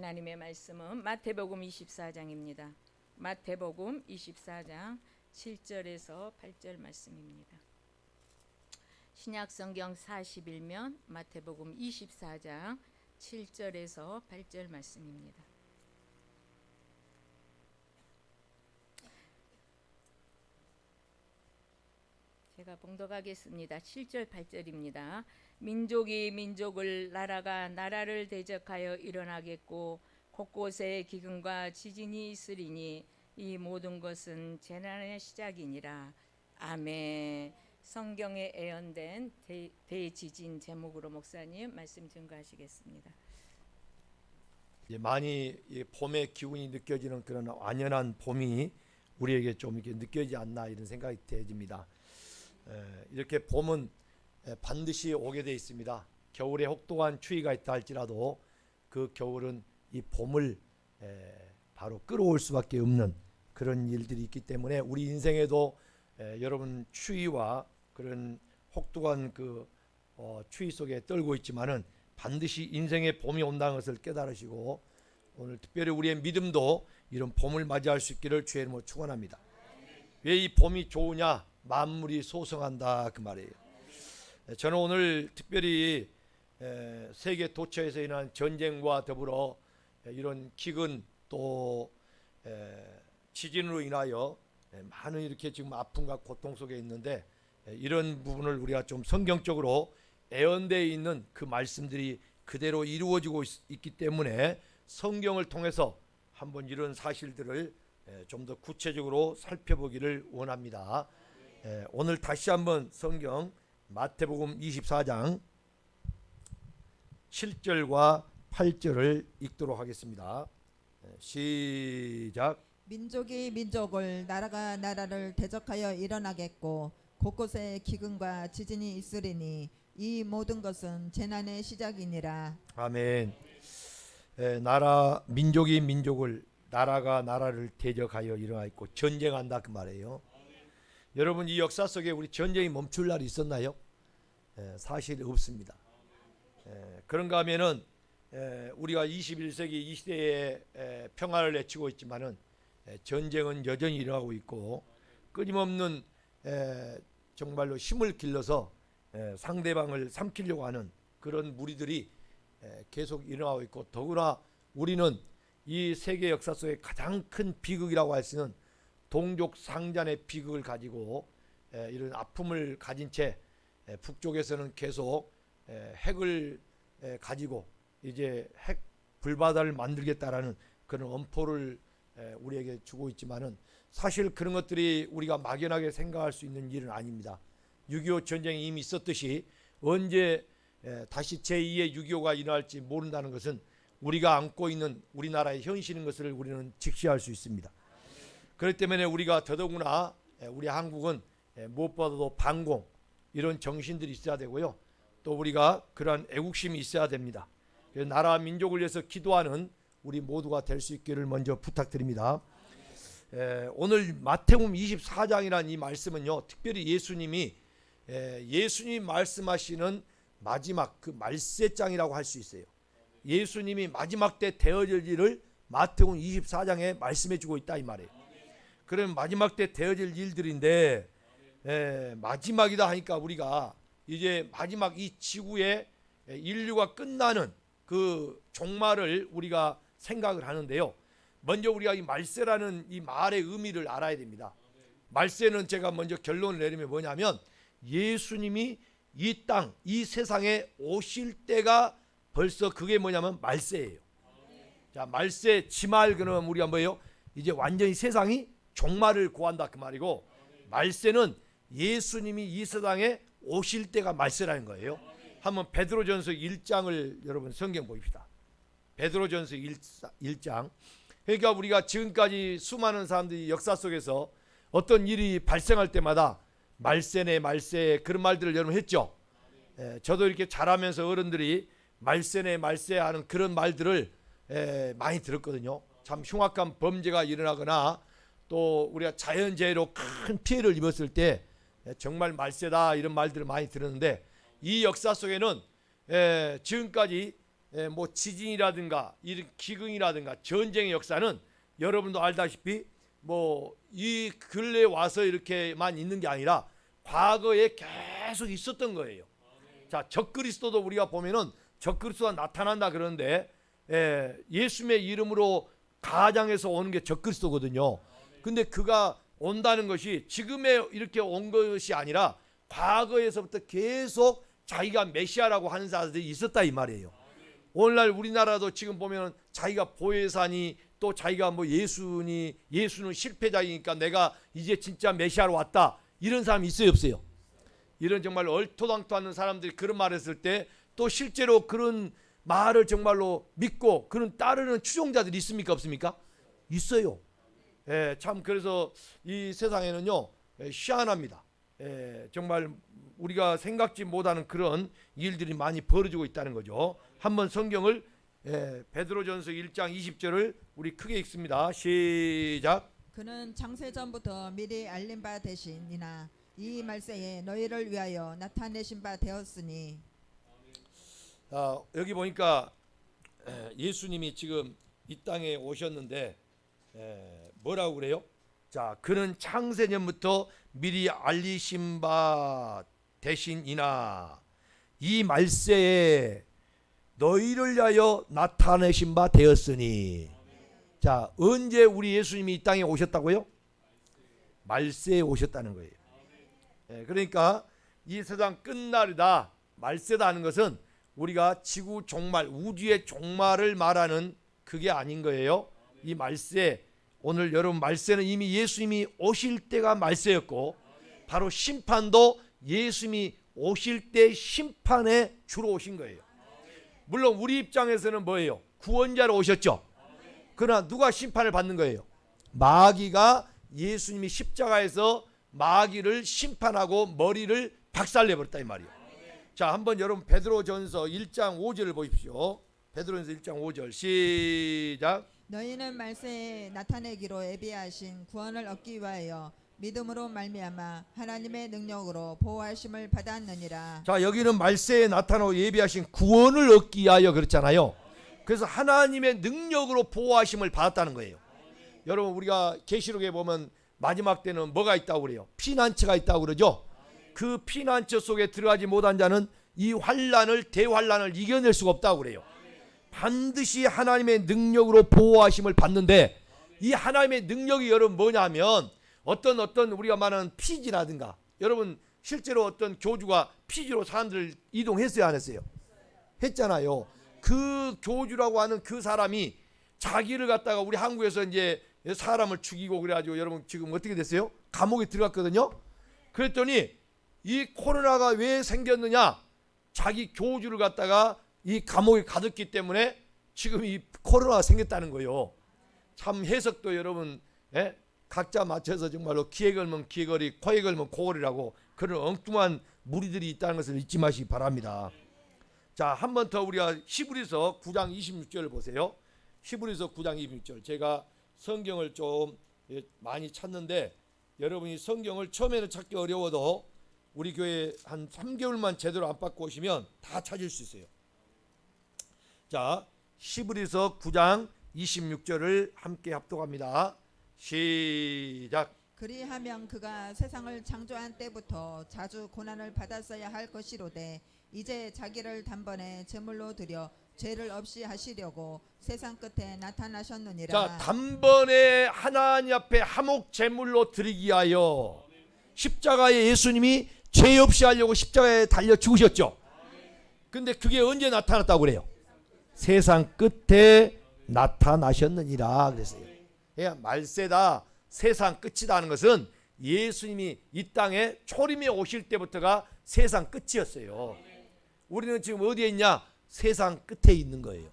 하나님의 말씀은 마태복음 24장입니다. 마태복음 24장 7절에서 8절 말씀입니다. 신약성경 41면 마태복음 24장 7절에서 8절 말씀입니다. 제가 봉독하겠습니다. 7절 8절입니다. 민족이 민족을, 나라가 나라를 대적하여 일어나겠고 곳곳에 기근과 지진이 있으리니 이 모든 것은 재난의 시작이니라. 아멘. 성경에 예언된 대지진 제목으로 목사님 말씀 증거하시겠습니다. 많이 봄의 기운이 느껴지는 그런 완연한 봄이 우리에게 좀 이렇게 느껴지지 않나 이런 생각이 되집니다. 이렇게 봄은 반드시 오게 돼 있습니다. 겨울에 혹독한 추위가 있다 할지라도 그 겨울은 이 봄을 바로 끌어올 수밖에 없는 그런 일들이 있기 때문에 우리 인생에도 여러분 추위와 그런 혹독한 그 추위 속에 떨고 있지만은 반드시 인생의 봄이 온다는 것을 깨달으시고 오늘 특별히 우리의 믿음도 이런 봄을 맞이할 수 있기를 주의 이름으로 축원합니다. 왜 이 봄이 좋으냐? 만물이 소성한다 그 말이에요. 저는 오늘 특별히 세계 도처에서 일어난 전쟁과 더불어 이런 기근 또 지진으로 인하여 많은 이렇게 지금 아픔과 고통 속에 있는데 이런 부분을 우리가 좀 성경적으로 예언되어 있는 그 말씀들이 그대로 이루어지고 있기 때문에 성경을 통해서 한번 이런 사실들을 좀 더 구체적으로 살펴보기를 원합니다. 오늘 다시 한번 성경 마태복음 24장 7절과 8절을 읽도록 하겠습니다. 시작. 민족이 민족을, 나라가 나라를 대적하여 일어나겠고 곳곳에 기근과 지진이 있으리니 이 모든 것은 재난의 시작이니라. 아멘. 나라 민족이 민족을, 나라가 나라를 대적하여 일어나겠고 전쟁한다 그 말이에요. 여러분 이 역사 속에 우리 전쟁이 멈출 날이 있었나요? 사실 없습니다. 그런가 하면은 우리가 21세기 이 시대에 평화를 외치고 있지만은 전쟁은 여전히 일어나고 있고 끊임없는 정말로 힘을 길러서 상대방을 삼키려고 하는 그런 무리들이 계속 일어나고 있고 더구나 우리는 이 세계 역사 속에 가장 큰 비극이라고 할 수 있는 동족 상잔의 비극을 가지고 이런 아픔을 가진 채 북쪽에서는 계속 핵을 가지고 이제 핵 불바다를 만들겠다라는 그런 엄포를 우리에게 주고 있지만은 사실 그런 것들이 우리가 막연하게 생각할 수 있는 일은 아닙니다. 6.25 전쟁이 이미 있었듯이 언제 다시 제2의 6.25가 일어날지 모른다는 것은 우리가 안고 있는 우리나라의 현실인 것을 우리는 직시할 수 있습니다. 그렇기 때문에 우리가 더더구나 우리 한국은 무엇보다도 반공 이런 정신들이 있어야 되고요. 또 우리가 그러한 애국심이 있어야 됩니다. 나라 민족을 위해서 기도하는 우리 모두가 될 수 있기를 먼저 부탁드립니다. 오늘 마태복음 24장이라는 이 말씀은요. 특별히 예수님이 예수님 말씀하시는 마지막 그 말세장이라고 할 수 있어요. 예수님이 마지막 때 되어질 일을 마태복음 24장에 말씀해 주고 있다 이 말이에요. 그럼 마지막 때 되어질 일들인데 마지막이다 하니까 우리가 이제 마지막 이 지구의 인류가 끝나는 그 종말을 우리가 생각을 하는데요. 먼저 우리가 이 말세라는 이 말의 의미를 알아야 됩니다. 말세는 제가 먼저 결론을 내리면 뭐냐면 예수님이 이 땅, 이 세상에 오실 때가 벌써 그게 뭐냐면 말세예요. 자, 말세 지말 그러면 우리가 뭐예요? 이제 완전히 세상이 종말을 고한다 그 말이고 말세는 예수님이 이 세상에 오실 때가 말세라는 거예요. 한번 베드로전서 1장을 여러분 성경 보십시다. 베드로전서 1장. 그러니까 우리가 지금까지 수많은 사람들이 역사 속에서 어떤 일이 발생할 때마다 말세네 말세 그런 말들을 여러분 했죠. 저도 이렇게 자라면서 어른들이 말세네 말세 하는 그런 말들을 많이 들었거든요. 참 흉악한 범죄가 일어나거나 또 우리가 자연재해로 큰 피해를 입었을 때 정말 말세다 이런 말들을 많이 들었는데 이 역사 속에는 지금까지 뭐 지진이라든가 이런 기근이라든가 전쟁의 역사는 여러분도 알다시피 뭐 이 근래 와서 이렇게만 있는 게 아니라 과거에 계속 있었던 거예요. 자, 적그리스도도 우리가 보면은 적그리스도가 나타난다 그러는데 예수님의 이름으로 가장해서 오는 게 적그리스도거든요. 근데 그가 온다는 것이 지금에 이렇게 온 것이 아니라 과거에서부터 계속 자기가 메시아라고 하는 사람들이 있었다 이 말이에요. 오늘날 우리나라도 지금 보면 자기가 보혜사니 또 자기가 뭐 예수는 실패자이니까 내가 이제 진짜 메시아로 왔다 이런 사람이 있어요 없어요? 이런 정말 얼토당토하는 사람들이 그런 말을 했을 때 또 실제로 그런 말을 정말로 믿고 그런 따르는 추종자들이 있습니까 없습니까? 있어요. 참 그래서 이 세상에는요 희한합니다. 정말 우리가 생각지 못하는 그런 일들이 많이 벌어지고 있다는 거죠. 한번 성경을 베드로전서 1장 20절을 우리 크게 읽습니다. 시작. 그는 창세전부터 미리 알린 바 되시니나 이 말세에 너희를 위하여 나타내신 바 되었으니. 여기 보니까 예수님이 지금 이 땅에 오셨는데 뭐라고 그래요? 자, 그는 창세전부터 미리 알리신 바 되시니나 이 말세에 너희를 위하여 나타내신 바 되었으니. 자, 언제 우리 예수님이 이 땅에 오셨다고요? 말세에 오셨다는 거예요. 그러니까 이 세상 끝날이다, 말세다 하는 것은 우리가 지구 종말, 우주의 종말을 말하는 그게 아닌 거예요. 이 말세, 오늘 여러분 말세는 이미 예수님이 오실 때가 말세였고 바로 심판도 예수님이 오실 때 심판에 주로 오신 거예요. 물론 우리 입장에서는 뭐예요? 구원자로 오셨죠. 그러나 누가 심판을 받는 거예요? 마귀가 예수님이 십자가에서 마귀를 심판하고 머리를 박살내버렸다 이 말이에요. 자, 한번 여러분 베드로전서 1장 5절을 보십시오. 베드로전서 1장 5절 시작. 너희는 말세에 나타내기로 예비하신 구원을 얻기 위하여 믿음으로 말미암아 하나님의 능력으로 보호하심을 받았느니라. 자, 여기는 말세에 나타나고 예비하신 구원을 얻기 위하여 그렇잖아요. 그래서 하나님의 능력으로 보호하심을 받았다는 거예요. 여러분 우리가 계시록에 보면 마지막 때는 뭐가 있다고 그래요? 피난처가 있다고 그러죠. 그 피난처 속에 들어가지 못한 자는 이 대환란을 이겨낼 수가 없다고 그래요. 반드시 하나님의 능력으로 보호하심을 받는데 이 하나님의 능력이 여러분 뭐냐면 어떤 우리가 말하는 피지라든가, 여러분 실제로 어떤 교주가 피지로 사람들을 이동했어요 안 했어요? 했잖아요. 그 교주라고 하는 그 사람이 자기를 갖다가 우리 한국에서 이제 사람을 죽이고 그래가지고 여러분 지금 어떻게 됐어요? 감옥에 들어갔거든요. 그랬더니 이 코로나가 왜 생겼느냐? 자기 교주를 갖다가 이 감옥에 가뒀기 때문에 지금 이 코로나가 생겼다는 거예요. 참 해석도 여러분 각자 맞춰서 정말로 귀에 걸면 귀걸이, 코에 걸면 코걸이라고 그런 엉뚱한 무리들이 있다는 것을 잊지 마시기 바랍니다. 자, 한 번 더 우리가 히브리서 9장 26절을 보세요. 히브리서 9장 26절. 제가 성경을 좀 많이 찾는데 여러분이 성경을 처음에는 찾기 어려워도 우리 교회 한 3개월만 제대로 안 받고 오시면 다 찾을 수 있어요. 자, 히브리서 9장 26절을 함께 합독합니다. 시작. 그리하면 그가 세상을 창조한 때부터 자주 고난을 받았어야 할 것이로되 이제 자기를 단번에 제물로 드려 죄를 없이 하시려고 세상 끝에 나타나셨느니라. 자, 단번에 하나님 앞에 화목 제물로 드리기 위하여 십자가에 예수님이 죄 없이 하려고 십자가에 달려 죽으셨죠. 근데 그게 언제 나타났다고 그래요? 세상 끝에 나타나셨느니라 그랬어요. 그러니까 말세다, 세상 끝이다 하는 것은 예수님이 이 땅에 초림에 오실 때부터가 세상 끝이었어요. 우리는 지금 어디에 있냐? 세상 끝에 있는 거예요.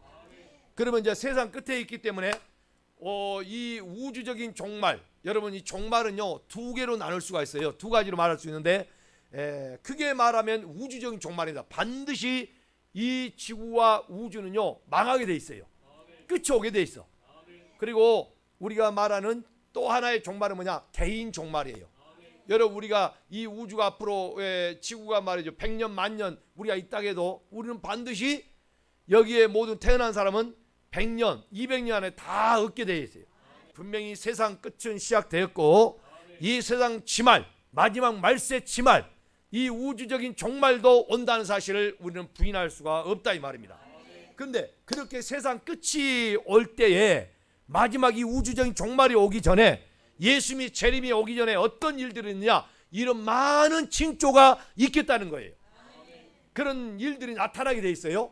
그러면 이제 세상 끝에 있기 때문에 이 우주적인 종말, 여러분 이 종말은요 두 개로 나눌 수가 있어요. 두 가지로 말할 수 있는데 크게 말하면 우주적인 종말이다. 반드시 이 지구와 우주는요 망하게 돼 있어요. 끝이 오게 돼 있어. 그리고 우리가 말하는 또 하나의 종말은 뭐냐? 개인 종말이에요. 여러분 우리가 이 우주가 앞으로 지구가 말이죠 100년 만년 우리가 있다고 해도 우리는 반드시 여기에 모든 태어난 사람은 100년, 200년 안에 다 얻게 되어 있어요. 분명히 세상 끝은 시작되었고 이 세상 지말, 마지막 말세 지말, 이 우주적인 종말도 온다는 사실을 우리는 부인할 수가 없다 이 말입니다. 그런데 그렇게 세상 끝이 올 때에 마지막 이 우주적인 종말이 오기 전에 예수님이 재림이 오기 전에 어떤 일들이 있느냐, 이런 많은 징조가 있겠다는 거예요. 그런 일들이 나타나게 돼 있어요.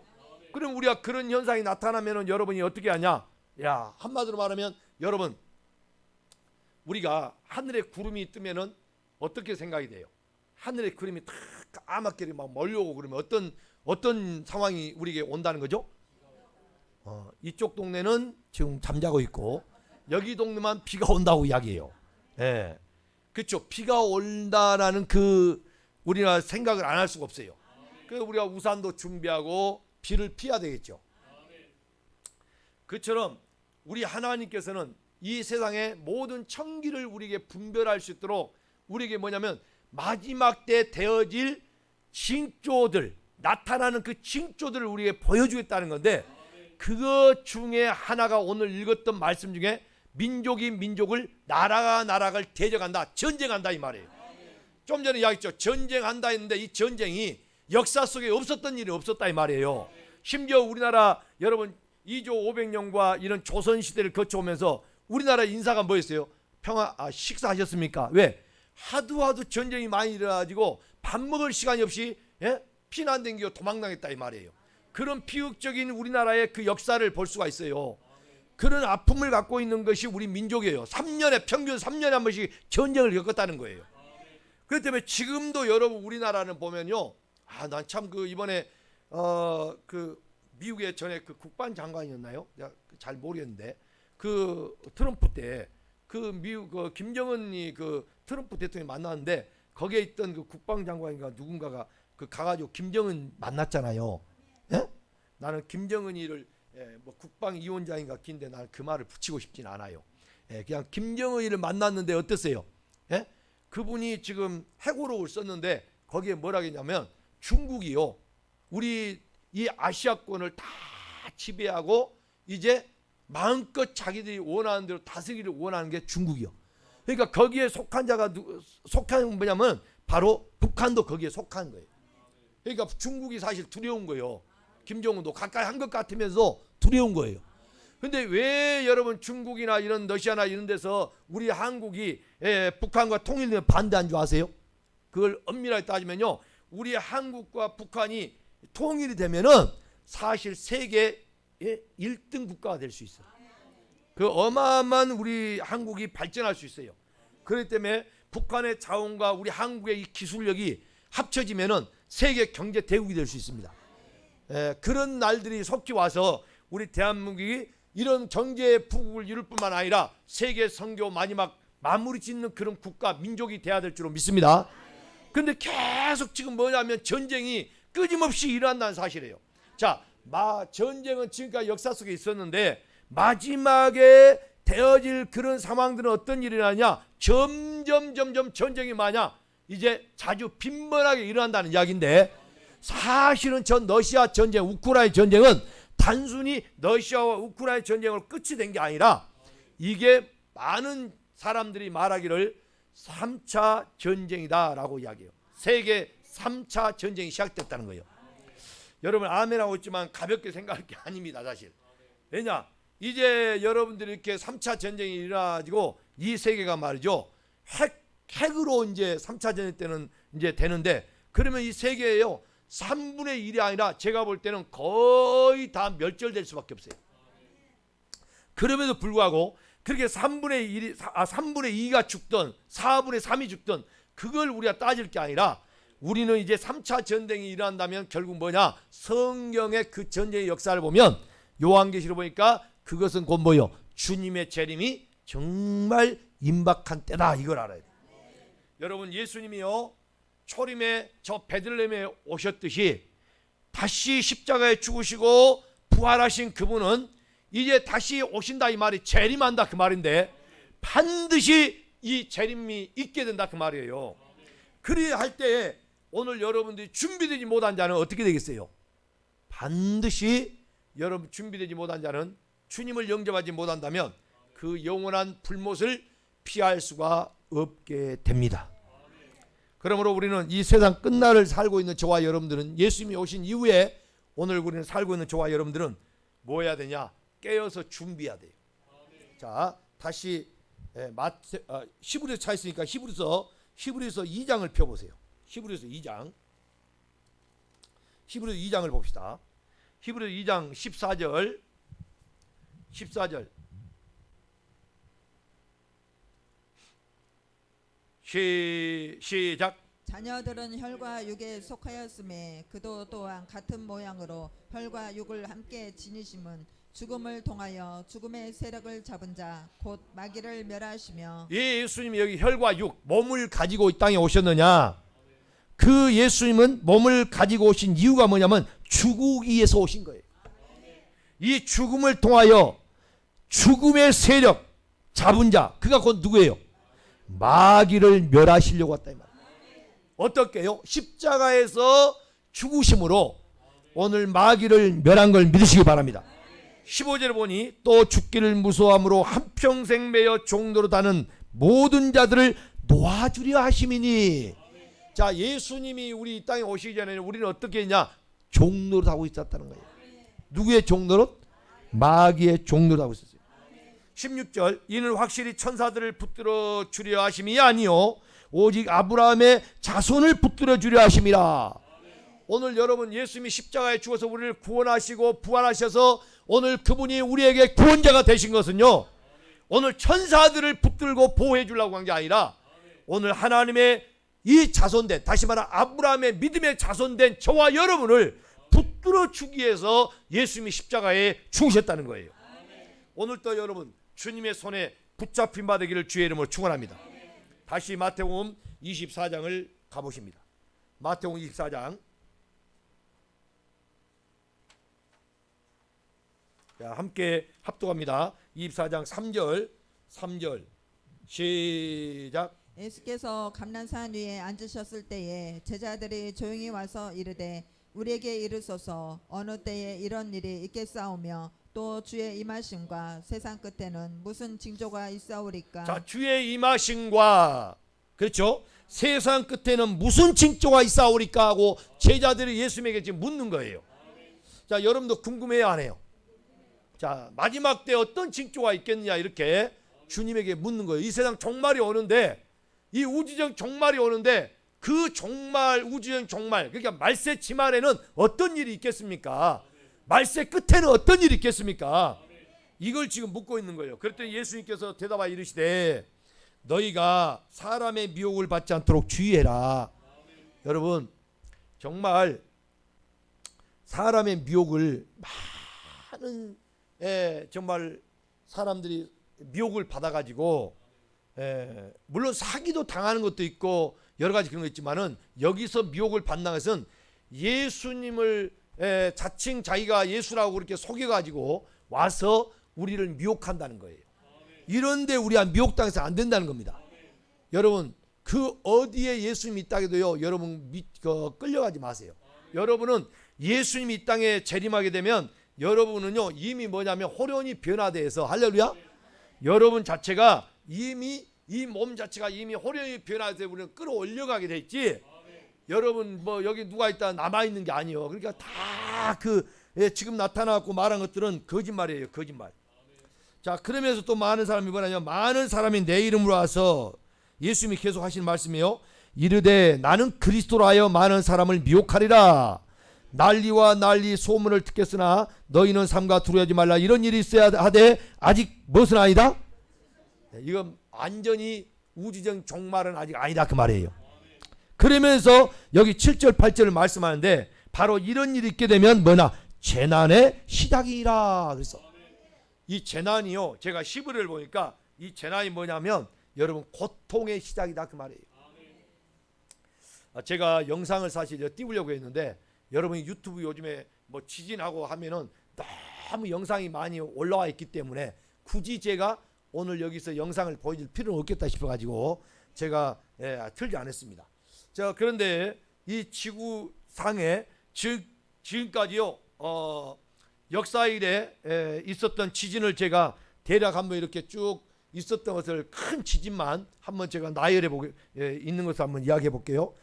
그럼 우리가 그런 현상이 나타나면 여러분이 어떻게 하냐? 야, 한마디로 말하면 여러분, 우리가 하늘에 구름이 뜨면은 어떻게 생각이 돼요? 하늘에 구름이 다 까맣게 막 몰려오고 그러면 어떤 상황이 우리에게 온다는 거죠? 이쪽 동네는 지금 잠자고 있고 여기 동네만 비가 온다고 이야기해요. 예, 그렇죠. 비가 온다라는 그 우리가 생각을 안 할 수가 없어요. 그 우리가 우산도 준비하고 비를 피해야 되겠죠. 그처럼 우리 하나님께서는 이 세상의 모든 청기를 우리에게 분별할 수 있도록 우리에게 뭐냐면 마지막 때 되어질 징조들, 나타나는 그 징조들을 우리에게 보여주겠다는 건데, 그것 중에 하나가 오늘 읽었던 말씀 중에 민족이 민족을, 나라가 나라를 대적한다, 전쟁한다 이 말이에요. 좀 전에 이야기했죠. 전쟁한다 했는데 이 전쟁이 역사 속에 없었던 일이 없었다 이 말이에요. 심지어 우리나라 여러분 2조 500년과 이런 조선시대를 거쳐오면서 우리나라 인사가 뭐였어요? 식사하셨습니까? 왜? 하도 전쟁이 많이 일어나가지고 밥 먹을 시간이 없이 피난 댕기고 도망당했다 이 말이에요. 그런 비극적인 우리나라의 그 역사를 볼 수가 있어요. 그런 아픔을 갖고 있는 것이 우리 민족이에요. 평균 3년에 한 번씩 전쟁을 겪었다는 거예요. 그렇기 때문에 지금도 여러분 우리나라는 보면요, 난 참 그 이번에 그 미국의 전에 그 국방장관이었나요? 내가 잘 모르겠는데 그 트럼프 때 그 미국 그 김정은이 그 트럼프 대통령이 만났는데 거기에 있던 그 국방장관인가 누군가가 그 가가지고 김정은 만났잖아요. 예? 나는 김정은이를 뭐 국방위원장인가 긴데 나는 그 말을 붙이고 싶진 않아요. 그냥 김정은이를 만났는데 어땠어요? 예? 그분이 지금 해고록을 썼는데 거기에 뭐라 했냐면 중국이요, 우리 이 아시아권을 다 지배하고 이제 마음껏 자기들이 원하는 대로 다스리기를 원하는 게 중국이요. 그러니까 거기에 속한 자가 속한 뭐냐면 바로 북한도 거기에 속한 거예요. 그러니까 중국이 사실 두려운 거예요. 김정은도 가까이 한 것 같으면서 두려운 거예요. 근데 왜 여러분 중국이나 이런 러시아나 이런 데서 우리 한국이 북한과 통일되면 반대한 줄 아세요? 그걸 엄밀하게 따지면요, 우리 한국과 북한이 통일이 되면은 사실 세계 1등 국가가 될 수 있어요. 그 어마어마한 우리 한국이 발전할 수 있어요. 그렇기 때문에 북한의 자원과 우리 한국의 이 기술력이 합쳐지면은 세계 경제 대국이 될 수 있습니다. 그런 날들이 속히 와서 우리 대한민국이 이런 경제 부국을 이룰 뿐만 아니라 세계 선교 마지막 마무리 짓는 그런 국가 민족이 돼야 될 줄로 믿습니다. 그런데 계속 지금 뭐냐면 전쟁이 끊임없이 일어난다는 사실이에요. 자, 전쟁은 지금까지 역사 속에 있었는데 마지막에 되어질 그런 상황들은 어떤 일이 일어나냐? 점점 전쟁이 마냥 이제 자주 빈번하게 일어난다는 이야기인데, 사실은 전 러시아 전쟁, 우크라이나 전쟁은 단순히 러시아와 우크라이나 전쟁으로 끝이 된 게 아니라 이게 많은 사람들이 말하기를 3차 전쟁이다라고 이야기해요. 세계 3차 전쟁이 시작됐다는 거예요. 여러분 아멘하고 있지만 가볍게 생각할 게 아닙니다 사실. 왜냐? 이제 여러분들이 이렇게 3차 전쟁이 일어나가지고 이 세계가 말이죠, 핵으로 이제 3차 전쟁 때는 이제 되는데, 그러면 이 세계에요 3분의 1이 아니라 제가 볼 때는 거의 다 멸절될 수밖에 없어요. 그럼에도 불구하고 그렇게 3분의 2가 죽든 4분의 3이 죽든 그걸 우리가 따질 게 아니라 우리는 이제 3차 전쟁이 일어난다면 결국 뭐냐? 성경의 그 전쟁의 역사를 보면 요한계시록 보니까 그것은 곧 뭐요? 주님의 재림이 정말 임박한 때다, 이걸 알아야 돼요. 여러분 예수님이요 초림에 저 베들레헴에 오셨듯이 다시 십자가에 죽으시고 부활하신 그분은 이제 다시 오신다 이 말이 재림한다 그 말인데, 반드시 이 재림이 있게 된다 그 말이에요. 그래야 할 때에 오늘 여러분들이 준비되지 못한 자는 어떻게 되겠어요? 반드시 여러분 준비되지 못한 자는 주님을 영접하지 못한다면 그 영원한 불못을 피할 수가 없게 됩니다. 그러므로 우리는 이 세상 끝날을 살고 있는 저와 여러분들은, 예수님이 오신 이후에 오늘 우리는 살고 있는 저와 여러분들은 뭐 해야 되냐? 깨어서 준비해야 돼요. 자, 다시 히브리서 차 있으니까 히브리서 2장을 펴보세요. 히브리서 2장. 히브리서 2장을 봅시다. 히브리서 2장 14절 시작. 자녀들은 혈과 육에 속하였음에 그도 또한 같은 모양으로 혈과 육을 함께 지니심은 죽음을 통하여 죽음의 세력을 잡은 자 곧 마귀를 멸하시며. 예수님이 여기 혈과 육, 몸을 가지고 이 땅에 오셨느냐? 그 예수님은 몸을 가지고 오신 이유가 뭐냐면 죽기 위해서 오신 거예요. 이 죽음을 통하여 죽음의 세력 잡은 자, 그가 곧 누구예요? 마귀를 멸하시려고 왔다 이 말이에요. 어떻게요? 십자가에서 죽으심으로 오늘 마귀를 멸한 걸 믿으시기 바랍니다. 15절에 보니 또 죽기를 무서워함으로 한평생 매여 종로로 다는 모든 자들을 놓아주려 하심이니. 자, 예수님이 우리 이 땅에 오시기 전에 우리는 어떻게 했냐? 종로로 하고 있었다는 거예요. 누구의 종로로? 마귀의 종로로 하고 있었어요. 16절, 이는 확실히 천사들을 붙들어 주려 하심이 아니요 오직 아브라함의 자손을 붙들어 주려 하심이라. 오늘 여러분, 예수님이 십자가에 죽어서 우리를 구원하시고 부활하셔서 오늘 그분이 우리에게 구원자가 되신 것은요, 오늘 천사들을 붙들고 보호해 주려고 한 게 아니라 오늘 하나님의 이 자손된, 다시 말하면 아브라함의 믿음의 자손된 저와 여러분을 붙들어 주기 위해서 예수님이 십자가에 죽으셨다는 거예요. 오늘도 여러분 주님의 손에 붙잡힌 바 되기를 주의 이름으로 축원합니다. 다시 마태복음 24장을 가보십니다. 마태복음 24장. 자, 함께 합독합니다. 24장 3절 시작. 예수께서 감난산 위에 앉으셨을 때에 제자들이 조용히 와서 이르되 우리에게 이르소서 어느 때에 이런 일이 있겠사오며 또 주의 임하심과 세상 끝에는 무슨 징조가 있사오리까. 자, 주의 임하심과, 그렇죠, 세상 끝에는 무슨 징조가 있사오리까 하고 제자들이 예수님에게 지금 묻는 거예요. 자, 여러분도 궁금해요, 안 해요? 자, 마지막 때 어떤 징조가 있겠느냐 이렇게 주님에게 묻는 거예요. 이 세상 종말이 오는데, 이 우주적 종말이 오는데 그 종말, 우주적 종말, 그러니까 말세 지말에는 어떤 일이 있겠습니까? 말세 끝에는 어떤 일이 있겠습니까? 이걸 지금 묻고 있는 거예요. 그랬더니 예수님께서 대답하여 이르시되 너희가 사람의 미혹을 받지 않도록 주의해라. 여러분, 정말 사람의 미혹을 많은 정말 사람들이 미혹을 받아가지고 물론 사기도 당하는 것도 있고 여러 가지 그런 거 있지만은 여기서 미혹을 받는 것은 예수님을 자칭 자기가 예수라고 그렇게 속여가지고 와서 우리를 미혹한다는 거예요. 이런데 우리가 미혹당해서 안 된다는 겁니다. 여러분, 그 어디에 예수님이 있다 해도요, 여러분 끌려가지 마세요. 여러분은 예수님이 이 땅에 재림하게 되면 여러분은요 이미 뭐냐면 호련히 변화돼서, 할렐루야, 여러분 자체가 이미 이 몸 자체가 이미 호련히 변화돼서 우리는 끌어올려가게 돼 있지. 여러분 뭐 여기 누가 있다 남아있는 게 아니에요. 그러니까 다 지금 나타나고 말한 것들은 거짓말이에요. 거짓말. 자, 그러면서 또 많은 사람이 뭐냐면 많은 사람이 내 이름으로 와서, 예수님이 계속 하시는 말씀이에요. 이르되 나는 그리스도로 하여 많은 사람을 미혹하리라. 난리와 난리 소문을 듣겠으나 너희는 삼가 두려워하지 말라. 이런 일이 있어야 하되 아직 무엇은 아니다. 이건 완전히 우주적 종말은 아직 아니다 그 말이에요. 그러면서 여기 7절 8절을 말씀하는데 바로 이런 일이 있게 되면 뭐나 재난의 시작이라. 그래서 이 재난이요, 제가 히브리를 보니까 이 재난이 뭐냐면 여러분 고통의 시작이다 그 말이에요. 제가 영상을 사실 띄우려고 했는데 여러분이 유튜브 요즘에 뭐 지진하고 하면은 너무 영상이 많이 올라와 있기 때문에 굳이 제가 오늘 여기서 영상을 보여줄 필요는 없겠다 싶어가지고 제가 틀지 않았습니다. 자, 그런데 이 지구상에 지금까지요 역사일에 있었던 지진을 제가 대략 한번 이렇게 쭉 있었던 것을 큰 지진만 한번 제가 나열해 보게 있는 것을 한번 이야기해 볼게요.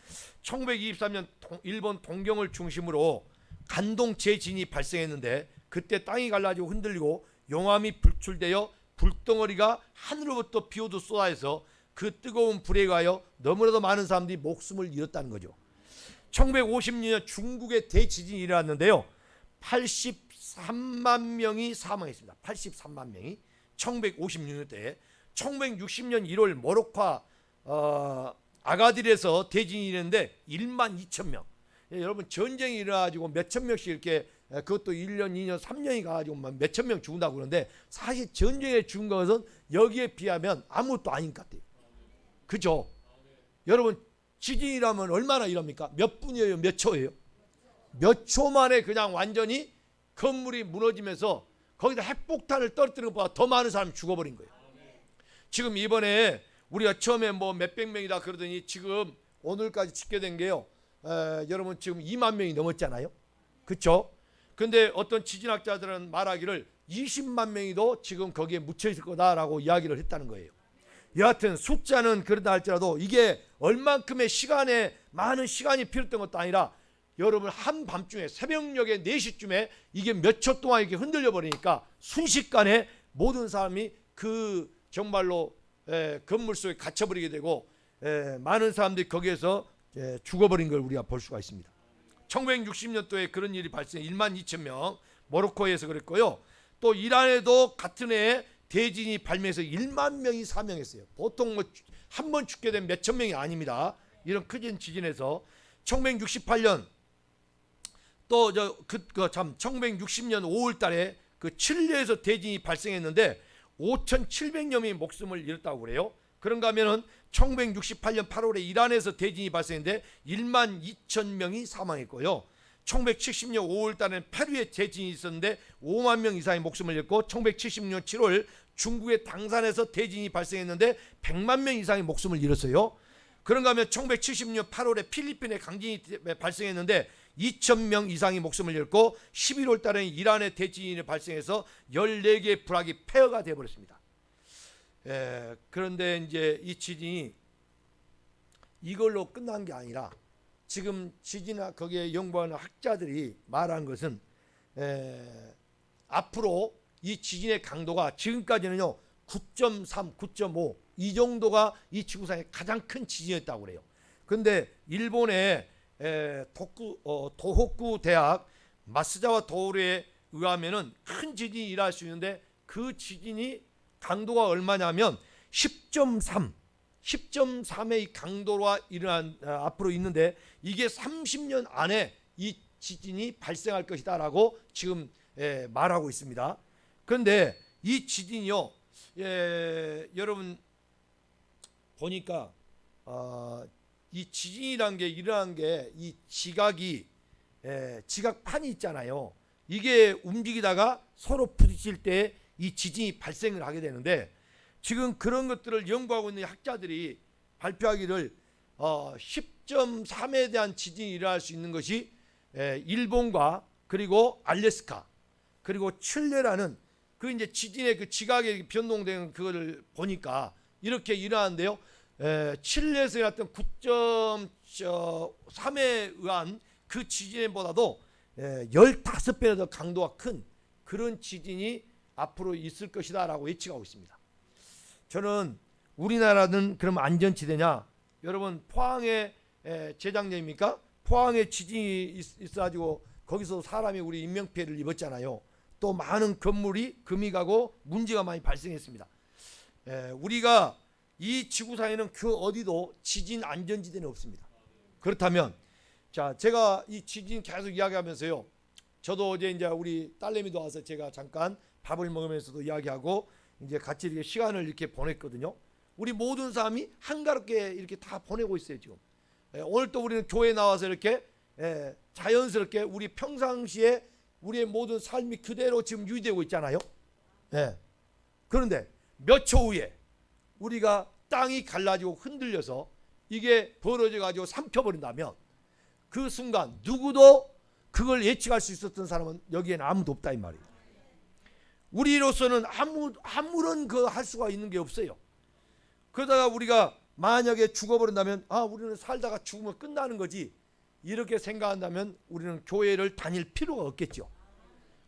1923년 일본 동경을 중심으로 간동 재진이 발생했는데 그때 땅이 갈라지고 흔들리고 용암이 불출되어 불덩어리가 하늘로부터 비오듯 쏟아져서 그 뜨거운 불에 의하여 너무나도 많은 사람들이 목숨을 잃었다는 거죠. 1956년 중국의 대지진이 일어났는데요. 83만 명이 사망했습니다. 83만 명이 1956년대에 1960년 1월 모로코 아가딜에서 대진이 일어났는데 1만 2천 명. 여러분 전쟁이 일어나가지고 몇천 명씩 이렇게 그것도 1년, 2년, 3년이 가가지고 몇천 명 죽는다고 그러는데 사실 전쟁에 죽은 것은 여기에 비하면 아무것도 아닌 것 같아요. 그죠? 여러분 지진이라면 얼마나 일합니까? 몇 분이에요? 몇 초예요? 몇 초 만에 그냥 완전히 건물이 무너지면서 거기다 핵폭탄을 떨어뜨리는 것보다 더 많은 사람이 죽어버린 거예요. 지금 이번에 우리가 처음에 뭐 몇백 명이다 그러더니 지금 오늘까지 집계된 게요. 여러분 지금 2만 명이 넘었잖아요. 그렇죠? 근데 어떤 지진학자들은 말하기를 20만 명이도 지금 거기에 묻혀 있을 거다라고 이야기를 했다는 거예요. 여하튼 숫자는 그러다 할지라도 이게 얼만큼의 시간에 많은 시간이 필요했던 것도 아니라 여러분 한밤중에 새벽녘에 4시쯤에 이게 몇 초 동안 이렇게 흔들려 버리니까 순식간에 모든 사람이 그 정말로 건물 속에 갇혀버리게 되고 많은 사람들이 거기에서 죽어버린 걸 우리가 볼 수가 있습니다. 1960년도에 그런 일이 발생 1만 2천 명 모로코에서 그랬고요. 또 이란에도 같은 해에 대진이 발생해서 1만 명이 사망했어요. 보통 뭐 한 번 죽게 된 몇천 명이 아닙니다. 이런 큰 지진에서 1968년 또 1960년 5월달에 그 칠레에서 대진이 발생했는데 5,700여 명이 목숨을 잃었다고 그래요. 그런가 하면은 1968년 8월에 이란에서 대진이 발생했는데 1만 2천 명이 사망했고요. 1970년 5월 달에는 페루에 대진이 있었는데 5만 명 이상이 목숨을 잃고 1976년 7월 중국의 당산에서 대진이 발생했는데 100만 명 이상이 목숨을 잃었어요. 그런가 하면 1976년 8월에 필리핀에 강진이 발생했는데 2천 명 이상이 목숨을 잃고 11월 달에는 이란의 대진이 발생해서 14개의 불악이 폐허가 되어버렸습니다. 그런데 이제 이 지진이 이걸로 끝난 게 아니라 지금 지진이나 거기에 연구하는 학자들이 말한 것은 앞으로 이 지진의 강도가 지금까지는요 9.3, 9.5 이 정도가 이 지구상의 가장 큰 지진이었다고 그래요. 그런데 일본의 도호쿠 대학 마스자와 도우르에 의하면은 큰 지진이 일어날 수 있는데 그 지진이 강도가 얼마냐면 10.3의 강도가 앞으로 있는데 이게 30년 안에 이 지진이 발생할 것이다라고 지금 말하고 있습니다. 그런데 이 지진이요, 여러분 보니까 이 지진이란 게 일어난 게 이 지각판이 있잖아요. 이게 움직이다가 서로 부딪힐 때 이 지진이 발생을 하게 되는데 지금 그런 것들을 연구하고 있는 학자들이 발표하기를 10.3에 대한 지진이 일어날 수 있는 것이 일본과 그리고 알래스카 그리고 칠레라는 그 이제 지진의 그 지각의 변동되는 그거를 보니까 이렇게 일어나는데요. 칠레에서 일어났던 9.3에 의한 그 지진보다도 15배나 더 강도가 큰 그런 지진이 앞으로 있을 것이다 라고 예측하고 있습니다. 저는 우리나라는 그럼 안전지대냐? 여러분 포항에 재작년입니까? 포항에 지진이 있어가지고 거기서 사람이 우리 인명피해를 입었잖아요. 또 많은 건물이 금이 가고 문제가 많이 발생했습니다. 우리가 이 지구상에는 그 어디도 지진 안전지대는 없습니다. 그렇다면 자 제가 이 지진 계속 이야기하면서요. 저도 어제 이제 우리 딸내미도 와서 제가 잠깐 밥을 먹으면서도 이야기하고 이제 같이 이렇게 시간을 이렇게 보냈거든요. 우리 모든 사람이 한가롭게 이렇게 다 보내고 있어요 지금. 오늘 또 우리는 교회에 나와서 이렇게 자연스럽게 우리 평상시에 우리의 모든 삶이 그대로 지금 유지되고 있잖아요. 그런데 몇 초 후에 우리가 땅이 갈라지고 흔들려서 이게 벌어져 가지고 삼켜버린다면 그 순간 누구도 그걸 예측할 수 있었던 사람은 여기에는 아무도 없다 이 말이에요. 우리로서는 아무런 그 할 수가 있는 게 없어요. 그러다가 우리가 만약에 죽어버린다면 우리는 살다가 죽으면 끝나는 거지, 이렇게 생각한다면 우리는 교회를 다닐 필요가 없겠죠.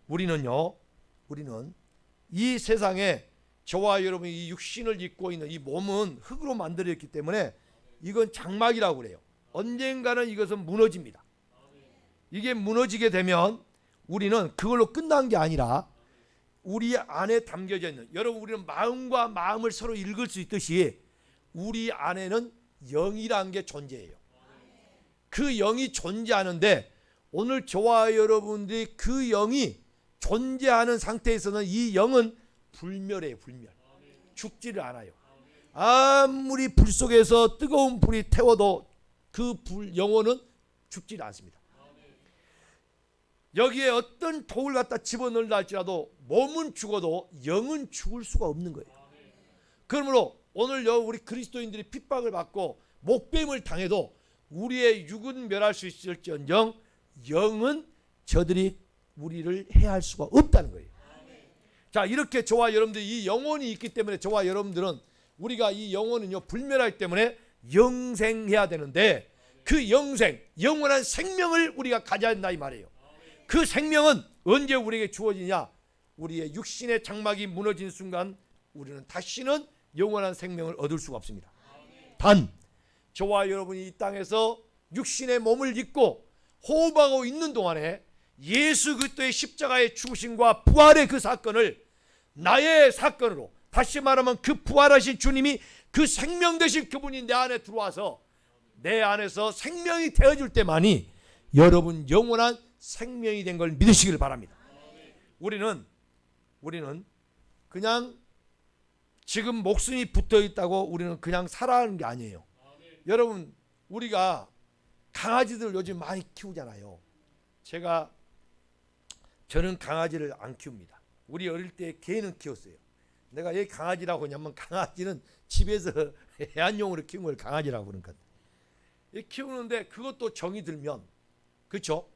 우리는 이 세상에 저와 여러분이 이 육신을 입고 있는 이 몸은 흙으로 만들어졌기 때문에 이건 장막이라고 그래요. 언젠가는 이것은 무너집니다. 이게 무너지게 되면 우리는 그걸로 끝난 게 아니라 우리 안에 담겨져 있는, 여러분 우리는 마음과 마음을 서로 읽을 수 있듯이 우리 안에는 영이라는 게 존재해요. 그 영이 존재하는데 오늘 저와 여러분들이 그 영이 존재하는 상태에서는 이 영은 불멸해요. 불멸. 죽지를 않아요. 아무리 불 속에서 뜨거운 불이 태워도 그 영혼은 죽지를 않습니다. 여기에 어떤 독을 갖다 집어넣는다 할지라도 몸은 죽어도 영은 죽을 수가 없는 거예요. 그러므로 오늘 우리 그리스도인들이 핍박을 받고 목뱀을 당해도 우리의 육은 멸할 수 있을지언정 영은 저들이 우리를 해할 수가 없다는 거예요. 자, 이렇게 저와 여러분들이 이 영혼이 있기 때문에 저와 여러분들은 우리가 이 영혼은요 불멸하기 때문에 영생해야 되는데 그 영원한 생명을 우리가 가져야 된다 이 말이에요. 그 생명은 언제 우리에게 주어지냐? 우리의 육신의 장막이 무너진 순간 우리는 다시는 영원한 생명을 얻을 수가 없습니다. 단 저와 여러분이 이 땅에서 육신의 몸을 입고 호흡하고 있는 동안에 예수 그리스도의 십자가의 죽으심과 부활의 그 사건을 나의 사건으로, 다시 말하면 그 부활하신 주님이 그 생명 되신 그분이 내 안에 들어와서 내 안에서 생명이 되어줄 때만이 여러분 영원한 생명이 된 걸 믿으시길 바랍니다. 우리는 그냥 지금 목숨이 붙어 있다고 우리는 그냥 살아가는 게 아니에요. 여러분 우리가 강아지들 요즘 많이 키우잖아요. 저는 강아지를 안 키웁니다. 우리 어릴 때 개는 키웠어요. 내가 왜 강아지라고 하냐면 강아지는 집에서 애완용으로 키운 걸 강아지라고 그러니까. 키우는데 그것도 정이 들면, 그렇죠?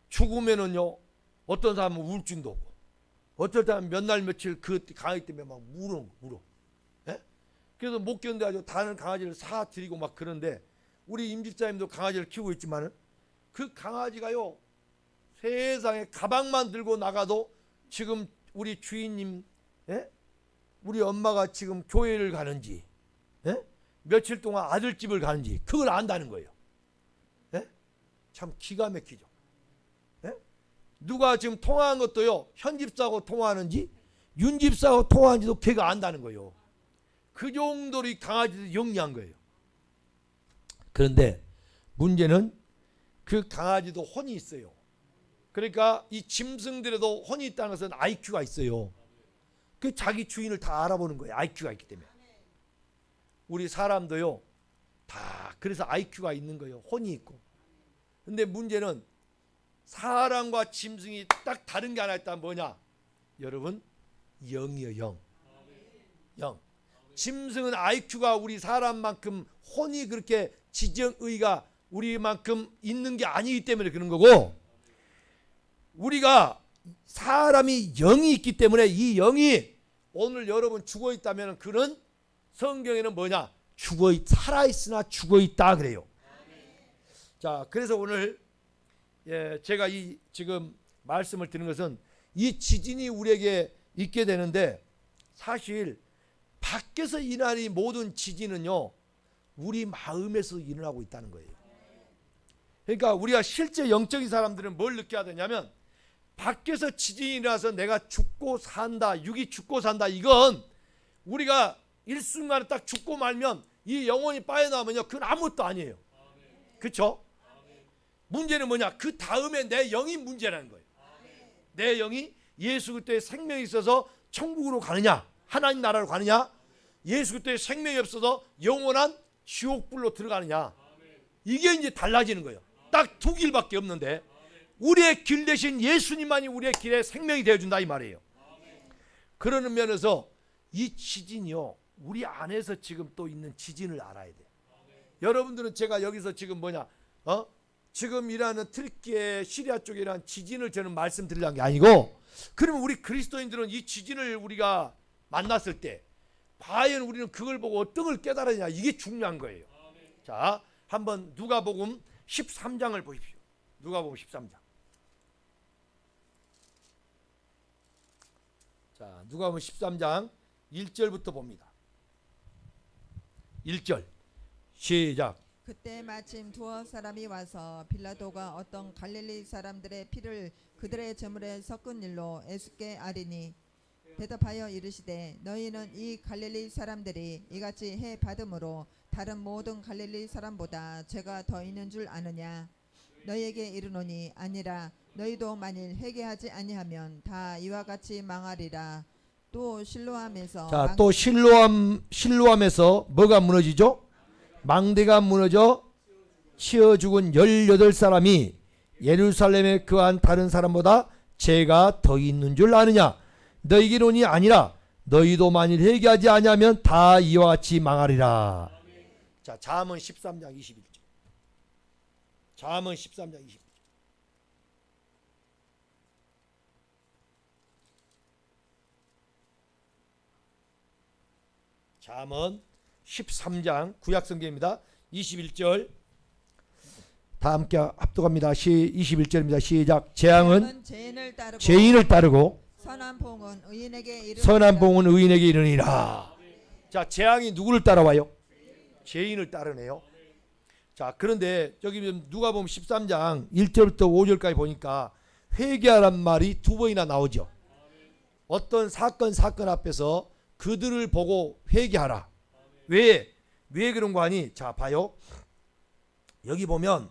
죽으면은요 어떤 사람은 우울증도 오고 어떨 때는 몇 날 며칠 그 강아지 때문에 막 울어. 예? 그래서 못 견뎌가지고 다른 강아지를 사드리고 막 그런데 우리 임집사님도 강아지를 키우고 있지만은 그 강아지가요 세상에 가방만 들고 나가도 지금 우리 주인님, 예? 우리 엄마가 지금 교회를 가는지, 예? 며칠 동안 아들집을 가는지 그걸 안다는 거예요. 예? 참 기가 막히죠. 예? 누가 지금 통화한 것도요 현집사하고 통화하는지 윤집사하고 통화하는지도 걔가 안다는 거예요. 그 정도로 이 강아지들이 영리한 거예요. 그런데 문제는 그 강아지도 혼이 있어요. 그러니까 이 짐승들에도 혼이 있다는 것은 IQ가 있어요. 그 자기 주인을 다 알아보는 거예요. IQ가 있기 때문에. 우리 사람도요 다 그래서 IQ가 있는 거예요. 혼이 있고. 근데 문제는 사람과 짐승이 딱 다른 게 하나 있다면 뭐냐? 여러분 영이요. 영. 짐승은 IQ가 우리 사람만큼 혼이 그렇게 지정의가 우리만큼 있는 게 아니기 때문에 그런 거고, 우리가 사람이 영이 있기 때문에 이 영이 오늘 여러분 죽어 있다면 그는 성경에는 뭐냐? 살아있으나 죽어 있다 그래요. 자, 그래서 오늘 제가 이 지금 말씀을 드리는 것은 이 지진이 우리에게 있게 되는데 사실 밖에서 일어나는 모든 지진은요 우리 마음에서 일어나고 있다는 거예요. 그러니까 우리가 실제 영적인 사람들은 뭘 느껴야 되냐면 밖에서 지진이 일어나서 내가 죽고 산다, 육이 죽고 산다, 이건 우리가 일순간에 딱 죽고 말면 이 영혼이 빠져나오면요 그건 아무것도 아니에요. 그렇죠? 문제는 뭐냐? 그 다음에 내 영이 문제라는 거예요. 내 영이 예수 그리스도의 생명이 있어서 천국으로 가느냐, 하나님 나라로 가느냐, 예수 그리스도의 생명이 없어서 영원한 지옥불로 들어가느냐, 이게 이제 달라지는 거예요. 딱 두 길밖에 없는데 우리의 길 대신 예수님만이 우리의 길에 생명이 되어준다 이 말이에요. 그러는 면에서 이 지진이요 우리 안에서 지금 또 있는 지진을 알아야 돼요. 여러분들은 제가 여기서 지금 지금 일하는 트리키에 시리아 쪽에 일어난 지진을 저는 말씀드리려는 게 아니고, 그러면 우리 그리스도인들은 이 지진을 우리가 만났을 때 과연 우리는 그걸 보고 어떤 걸 깨달았냐, 이게 중요한 거예요. 자, 한번 누가복음 13장을 보십시오. 누가복음 13장. 자, 누가복음 13장 1절부터 봅니다. 1절 시작. 그때 마침 두어 사람이 와서 빌라도가 어떤 갈릴리 사람들의 피를 그들의 제물에 섞은 일로 애수께 아리니 대답하여 이르시되 너희는 이 갈릴리 사람들이 이같이 해 받음으로 다른 모든 갈릴리 사람보다 죄가 더 있는 줄 아느냐. 너희에게 이르노니 아니라 너희도 만일 회개하지 아니하면 다 이와 같이 망하리라. 또 실로암에서 자, 또 실로암에서 뭐가 무너지죠? 망대가 무너져 치어 죽은 18사람이 예루살렘에 거한 다른 사람보다 죄가 더 있는 줄 아느냐. 너희기론이 아니라 너희도 만일 회개하지 아니하면 다 이와 같이 망하리라. 자, 잠언 13장 21절. 잠언 13장 21절. 잠언 13장 구약성경입니다. 21절. 다 함께 합독합니다. 21절입니다. 시작. 재앙은 죄인을 따르고 선한 봉은 의인에게 이르니라. 자, 재앙이 누구를 따라와요? 죄인을 따르네요. 자, 그런데 저기 누가복음 13장 1절부터 5절까지 보니까 회개하란 말이 두 번이나 나오죠. 어떤 사건 앞에서 그들을 보고 회개하라. 왜 그런 거 아니? 자, 봐요. 여기 보면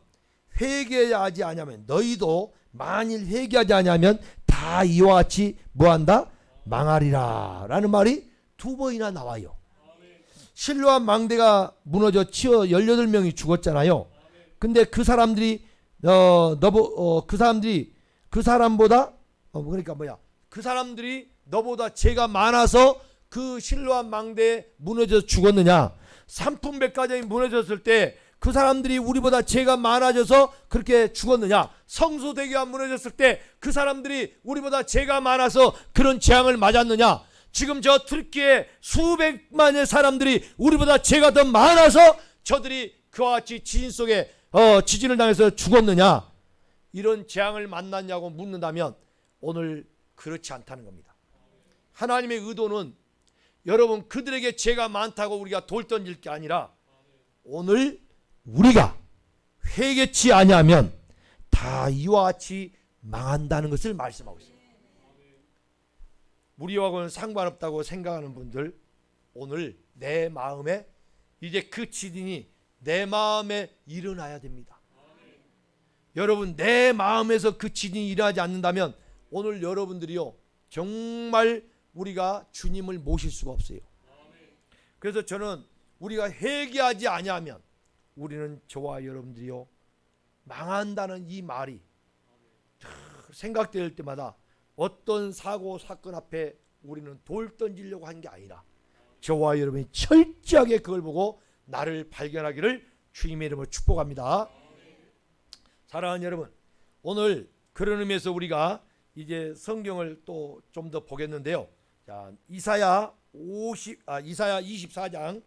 회개하지 아니하면, 너희도 만일 회개하지 아니하면 다 이와 같이 뭐한다? 망하리라 라는 말이 두 번이나 나와요. 실로암 망대가 무너져 치어 18명이 죽었잖아요. 근데 그 사람들이 그 사람보다 그러니까 뭐야? 그 사람들이 너보다 죄가 많아서 그 실로암 망대에 무너져 죽었느냐? 산품백화점이 무너졌을 때 그 사람들이 우리보다 죄가 많아져서 그렇게 죽었느냐? 성소대교가 무너졌을 때 그 사람들이 우리보다 죄가 많아서 그런 재앙을 맞았느냐? 지금 저 터키에 수백만의 사람들이 우리보다 죄가 더 많아서 저들이 그와 같이 지진 속에 지진을 당해서 죽었느냐? 이런 재앙을 만났냐고 묻는다면 오늘 그렇지 않다는 겁니다. 하나님의 의도는 여러분 그들에게 죄가 많다고 우리가 돌 던질 게 아니라 오늘 우리가 회개치 아니하면 다 이와 같이 망한다는 것을 말씀하고 있습니다. 우리하고는 상관없다고 생각하는 분들, 오늘 내 마음에 이제 그 지진이 내 마음에 일어나야 됩니다. 여러분 내 마음에서 그 지진이 일어나지 않는다면 오늘 여러분들이요 정말 우리가 주님을 모실 수가 없어요. 그래서 저는 우리가 회개하지 아니하면 우리는 저와 여러분들이요 망한다는 이 말이 생각될 때마다 어떤 사고 사건 앞에 우리는 돌 던지려고 한 게 아니라 저와 여러분이 철저하게 그걸 보고 나를 발견하기를 주님의 이름으로 축복합니다. 사랑하는 여러분, 오늘 그런 의미에서 우리가 이제 성경을 또 좀 더 보겠는데요. 자, 이사야 24장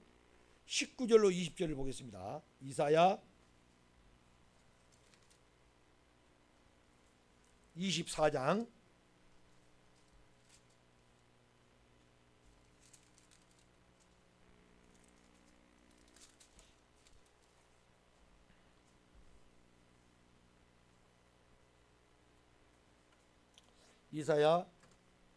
19절로 20절을 보겠습니다. 이사야 24장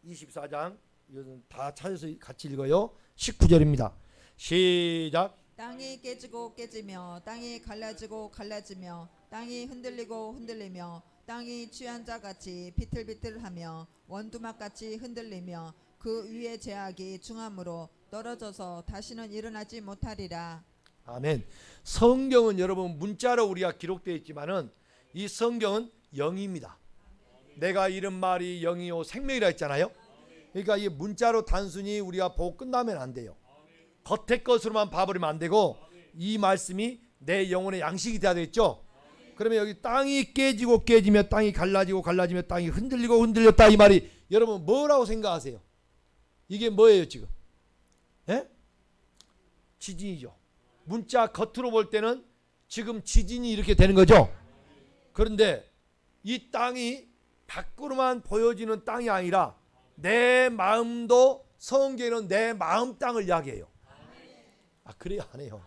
24장 이것은 다 찾아서 같이 읽어요. 19절입니다. 시작. 땅이 깨지고 깨지며 땅이 갈라지고 갈라지며 땅이 흔들리고 흔들리며 땅이 취한 자같이 비틀비틀하며 원두막같이 흔들리며 그 위에 제약이 중함으로 떨어져서 다시는 일어나지 못하리라. 아멘. 성경은 여러분 문자로 우리가 기록되어 있지만은 이 성경은 영입니다. 내가 이런 말이 영이요 생명이라 했잖아요. 그러니까 이 문자로 단순히 우리가 보고 끝나면 안 돼요. 겉의 것으로만 봐버리면 안 되고 이 말씀이 내 영혼의 양식이 돼야 되겠죠. 그러면 여기 땅이 깨지고 깨지며 땅이 갈라지고 갈라지며 땅이 흔들리고 흔들렸다 이 말이 여러분 뭐라고 생각하세요? 이게 뭐예요 지금? 예? 지진이죠. 문자 겉으로 볼 때는 지금 지진이 이렇게 되는 거죠. 그런데 이 땅이 밖으로만 보여지는 땅이 아니라 내 마음도 성경에는 내 마음 땅을 이야기해요. 아 그래요 안 해요?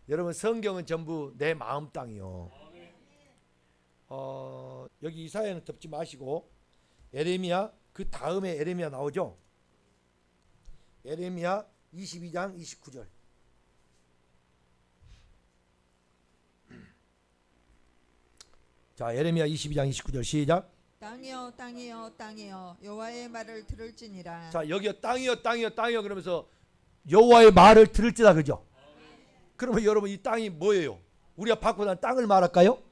여러분 성경은 전부 내 마음 땅이요. 여기 이사야는 덮지 마시고 에레미야 그 다음에 에레미야 나오죠. 에레미야 22장 29절. 자 에레미야 22장 29절 시작. 땅이여 땅이여 땅이여 여호와의 말을 들을지니라. 자 여기요 땅이요 땅이요 땅이요 그러면서 여호와의 말을 들을지다 그죠? 그러면 여러분 이 땅이 뭐예요? 우리가 받고 난 땅을 말할까요?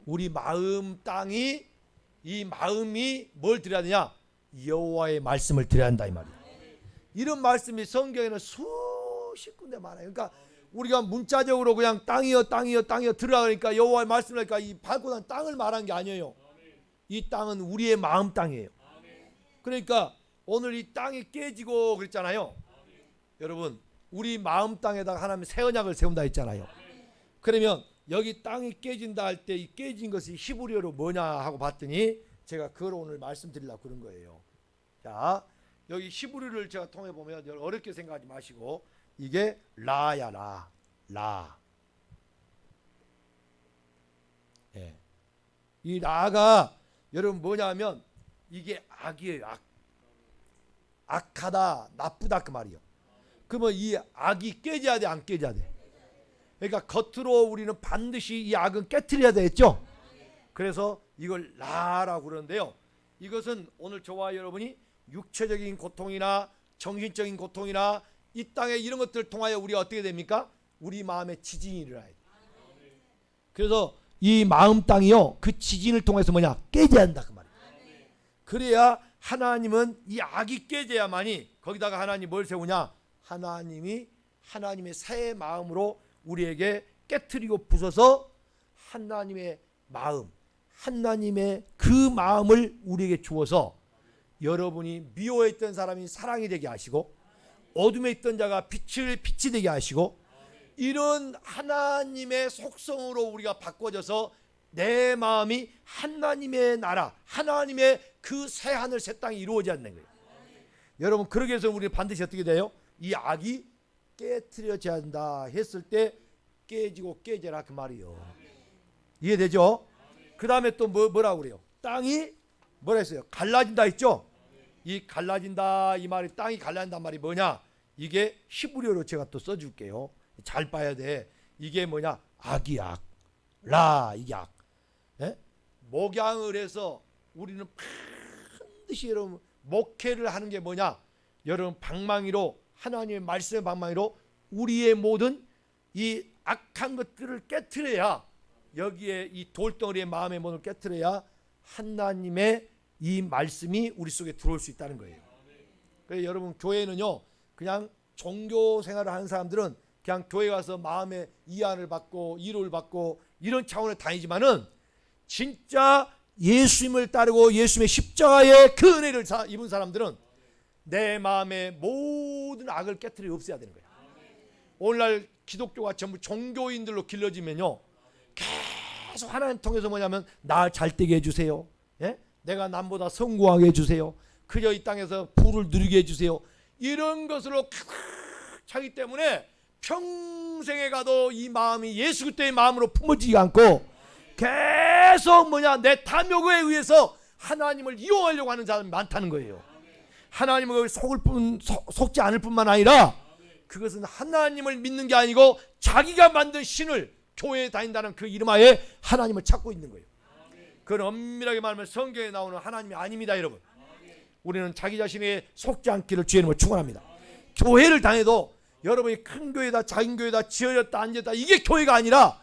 우리 마음 땅이 이 마음이 뭘 드려야 되냐? 여호와의 말씀을 드려야 한다 이 말이에요. 이런 말씀이 성경에는 수십 군데 많아요. 그러니까 우리가 문자적으로 그냥 땅이요 땅이요 땅이요 들어가니까 여호와의 말씀을 하니까 이 받고 난 땅을 말한 게 아니에요. 이 땅은 우리의 마음 땅이에요. 그러니까 오늘 이 땅이 깨지고 그랬잖아요. 여러분 우리 마음 땅에다가 하나님 새 언약을 세운다 했잖아요. 그러면 여기 땅이 깨진다 할 때 이 깨진 것이 히브리어로 뭐냐 하고 봤더니 제가 그걸 오늘 말씀드리려고 그런 거예요. 자 여기 히브리어를 제가 통해 보면 어렵게 생각하지 마시고 이게 라야 라. 예. 이 라가 여러분 뭐냐면 이게 악이에요. 악하다 나쁘다 그 말이요. 그러면 이 악이 깨져야 돼 안 깨져야 돼? 그러니까 겉으로 우리는 반드시 이 악은 깨트려야 되겠죠. 그래서 이걸 라라고 그러는데요. 이것은 오늘 저와 여러분이 육체적인 고통이나 정신적인 고통이나 이 땅에 이런 것들을 통하여 우리가 어떻게 됩니까? 우리 마음에 지진이 일어나야 돼. 그래서 이 마음 땅이요 그 지진을 통해서 뭐냐 깨져야 한다 그 말이에요. 그래야 하나님은 이 악이 깨져야만이 거기다가 하나님 뭘 세우냐? 하나님이 하나님의 새 마음으로 우리에게 깨트리고 부숴서 하나님의 마음, 하나님의 그 마음을 우리에게 주어서 여러분이 미워에 있던 사람이 사랑이 되게 하시고 어둠에 있던 자가 빛이 되게 하시고 이런 하나님의 속성으로 우리가 바꿔져서 내 마음이 하나님의 나라, 하나님의 그 새 하늘 새 땅이 이루어져야 하는 거예요. 여러분 그러기 위해서 우리는 반드시 어떻게 돼요? 이 악이 깨트려져야 한다 했을 때 깨지고 깨져라 그 말이요. 이해되죠? 그 다음에 또 뭐라고 그래요? 땅이 뭐라 했어요? 갈라진다 했죠? 이 갈라진다 이 말이 땅이 갈라진다 말이 뭐냐? 이게 히브리어로 제가 또 써줄게요. 잘 봐야 돼. 이게 뭐냐? 악이 악. 라 이게 악. 예? 목양을 해서 우리는 반드시 여러분 목회를 하는 게 뭐냐? 여러분 방망이로 하나님의 말씀의 방망이로 우리의 모든 이 악한 것들을 깨트려야 여기에 이 돌덩어리의 마음의 문을 깨트려야 하나님의 이 말씀이 우리 속에 들어올 수 있다는 거예요. 그래서 여러분 교회는요 그냥 종교 생활을 하는 사람들은 그냥 교회 가서 마음의 이안을 받고 위로를 받고 이런 차원에 다니지만은 진짜 예수님을 따르고 예수님의 십자가의 그 은혜를 입은 사람들은 내 마음의 모든 악을 깨트려 없애야 되는 거예요. 오늘날 기독교가 전부 종교인들로 길러지면요 계속 하나님 통해서 뭐냐면 나 잘되게 해주세요. 예? 내가 남보다 성공하게 해주세요. 그저 이 땅에서 부를 누리게 해주세요. 이런 것으로 차기 때문에 평생에 가도 이 마음이 예수 그리스도의 마음으로 품어지지 않고 계속 내 탐욕에 의해서 하나님을 이용하려고 하는 사람이 많다는 거예요. 하나님을 속지 않을 뿐만 아니라 그것은 하나님을 믿는 게 아니고 자기가 만든 신을 교회에 다닌다는 그 이름하에 하나님을 찾고 있는 거예요. 그건 엄밀하게 말하면 성경에 나오는 하나님이 아닙니다. 여러분 우리는 자기 자신에 속지 않기를 주의 이름으로 축원합니다. 교회를 다녀도 여러분이 큰 교회다 작은 교회다 지어졌다 앉았다 이게 교회가 아니라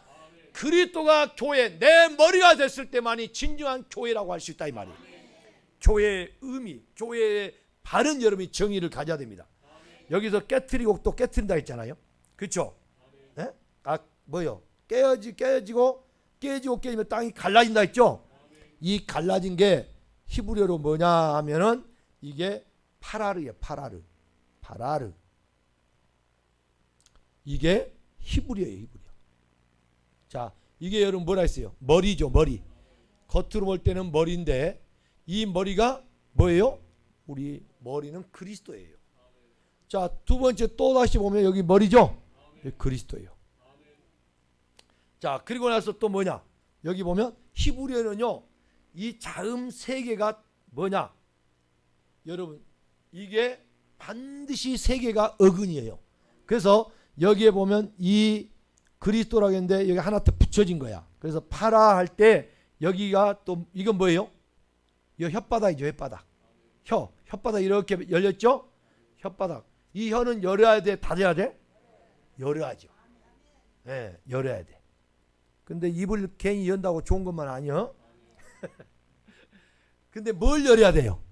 그리스도가 교회 내 머리가 됐을 때만이 진정한 교회라고 할 수 있다 이 말이에요. 교회의 의미 교회의 바른 여러분이 정의를 가져야 됩니다. 여기서 깨트리고 또 깨트린다 했잖아요. 그렇죠? 네? 뭐요? 깨어지고 깨지고 깨지면 땅이 갈라진다 했죠. 이 갈라진 게 히브리어로 뭐냐 하면은 이게 파라르예요. 파라르. 이게 히브리어예요. 히브리어. 자, 이게 여러분 뭐라 했어요? 머리죠. 머리. 겉으로 볼 때는 머리인데 이 머리가 뭐예요? 우리 머리는 그리스도예요. 자, 두 번째 또 다시 보면 여기 머리죠? 그리스도예요. 자, 그리고 나서 또 뭐냐? 여기 보면 히브리어는요, 이 자음 세 개가 뭐냐? 여러분, 이게 반드시 세 개가 어근이에요. 그래서 여기에 보면 이 그리스도라고 했는데 여기 하나 더 붙여진 거야. 그래서 파라 할 때 여기가 또 이건 뭐예요? 이 혓바닥이죠. 혓바닥 이렇게 열렸죠? 혓바닥. 이 혀는 열어야 돼, 닫아야 돼? 열어야죠. 네, 열어야 돼. 근데 입을 괜히 연다고 좋은 것만 아니요. 근데 뭘 열어야 돼요?